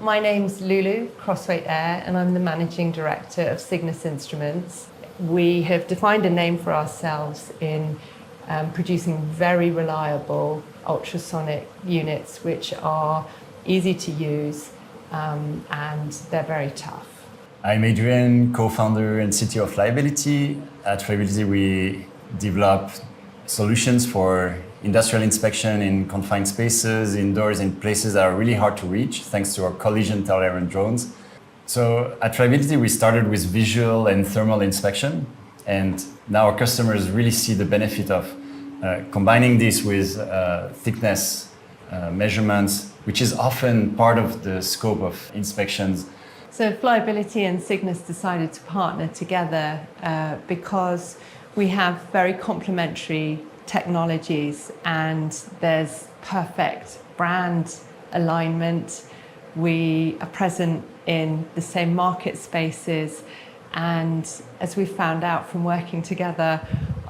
My name's Lulu Crossweight Air, and I'm the Managing Director of Cygnus Instruments. We have defined a name for ourselves in producing very reliable ultrasonic units which are easy to use and they're very tough. I'm Adrian, co-founder and CTO of Flyability. At Flyability, we develop solutions for industrial inspection in confined spaces, indoors, in places that are really hard to reach, thanks to our collision-tolerant drones. So at Flyability, we started with visual and thermal inspection, and now our customers really see the benefit of combining this with thickness measurements, which is often part of the scope of inspections. So Flyability and Cygnus decided to partner together because we have very complementary technologies and there's perfect brand alignment. We are present in the same market spaces, and as we found out from working together,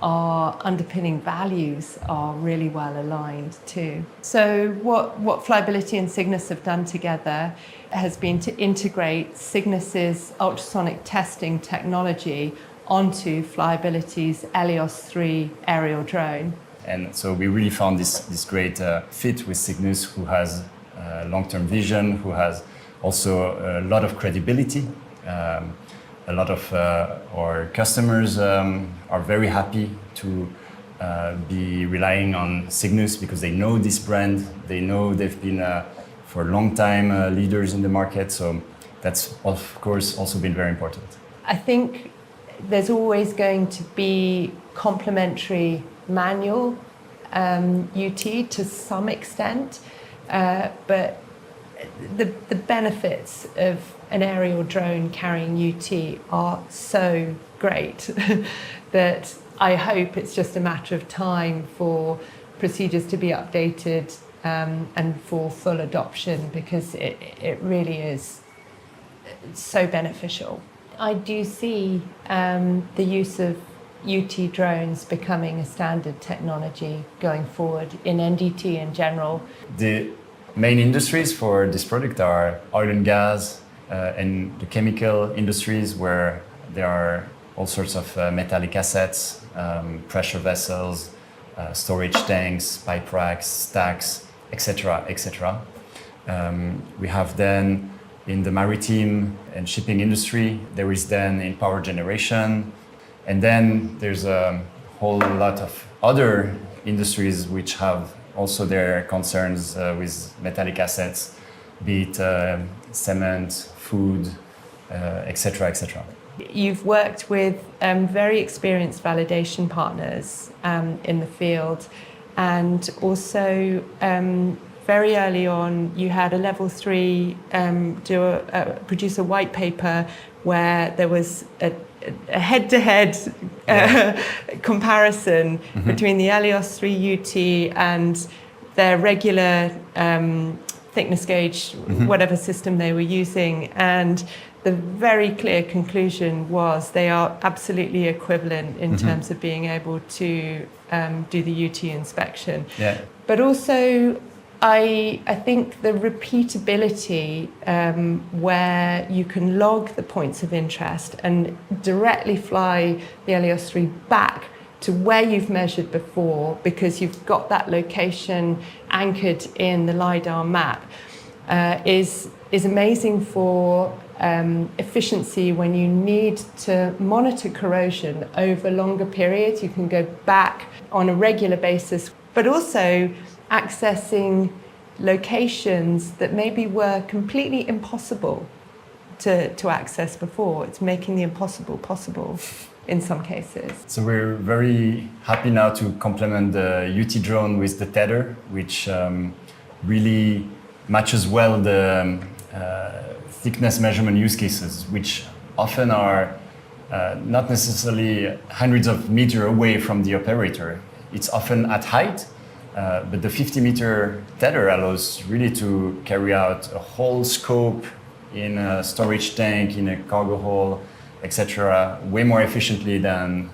our underpinning values are really well aligned too. So what Flyability and Cygnus have done together has been to integrate Cygnus's ultrasonic testing technology onto Flyability's Elios 3 aerial drone. And so we really found this great fit with Cygnus, who has long-term vision, who has also a lot of credibility. A lot of our customers are very happy to be relying on Cygnus because they know this brand, they know they've been for a long time leaders in the market, so that's of course also been very important. I think there's always going to be complementary manual UT to some extent, but the benefits of an aerial drone carrying UT are so great that I hope it's just a matter of time for procedures to be updated and for full adoption, because it really is so beneficial. I do see the use of UT drones becoming a standard technology going forward in NDT in general. The main industries for this product are oil and gas and the chemical industries, where there are all sorts of metallic assets, pressure vessels, storage tanks, pipe racks, stacks, etc., etc. We have then in the maritime and shipping industry, there is then in power generation, and then there's a whole lot of other industries which have also their concerns with metallic assets, be it cement, food, etc., etc. You've worked with very experienced validation partners in the field, and also very early on you had a level 3 produce a white paper where there was a head-to-head comparison between the Elios 3 UT and their regular thickness gauge, whatever system they were using. And the very clear conclusion was they are absolutely equivalent in terms of being able to do the UT inspection. Yeah. But also, I think the repeatability where you can log the points of interest and directly fly the Elios 3 back to where you've measured before, because you've got that location anchored in the LiDAR map, is amazing for efficiency when you need to monitor corrosion over longer periods. You can go back on a regular basis, but also accessing locations that maybe were completely impossible to access before. It's making the impossible possible in some cases. So we're very happy now to complement the UT drone with the tether, which really matches well the thickness measurement use cases, which often are not necessarily hundreds of meters away from the operator. It's often at height, but the 50-meter tether allows really to carry out a whole scope in a storage tank, in a cargo hold, etc., way more efficiently than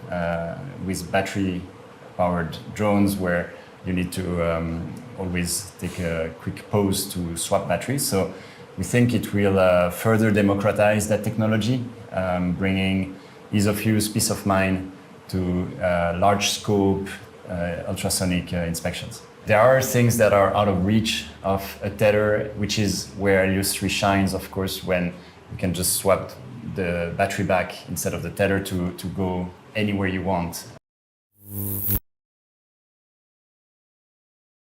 with battery-powered drones, where you need to always take a quick pause to swap batteries. So We think it will further democratize that technology, bringing ease of use, peace of mind to large scope ultrasonic inspections. There are things that are out of reach of a tether, which is where Elios 3 shines, of course, when you can just swap the battery back instead of the tether to go anywhere you want.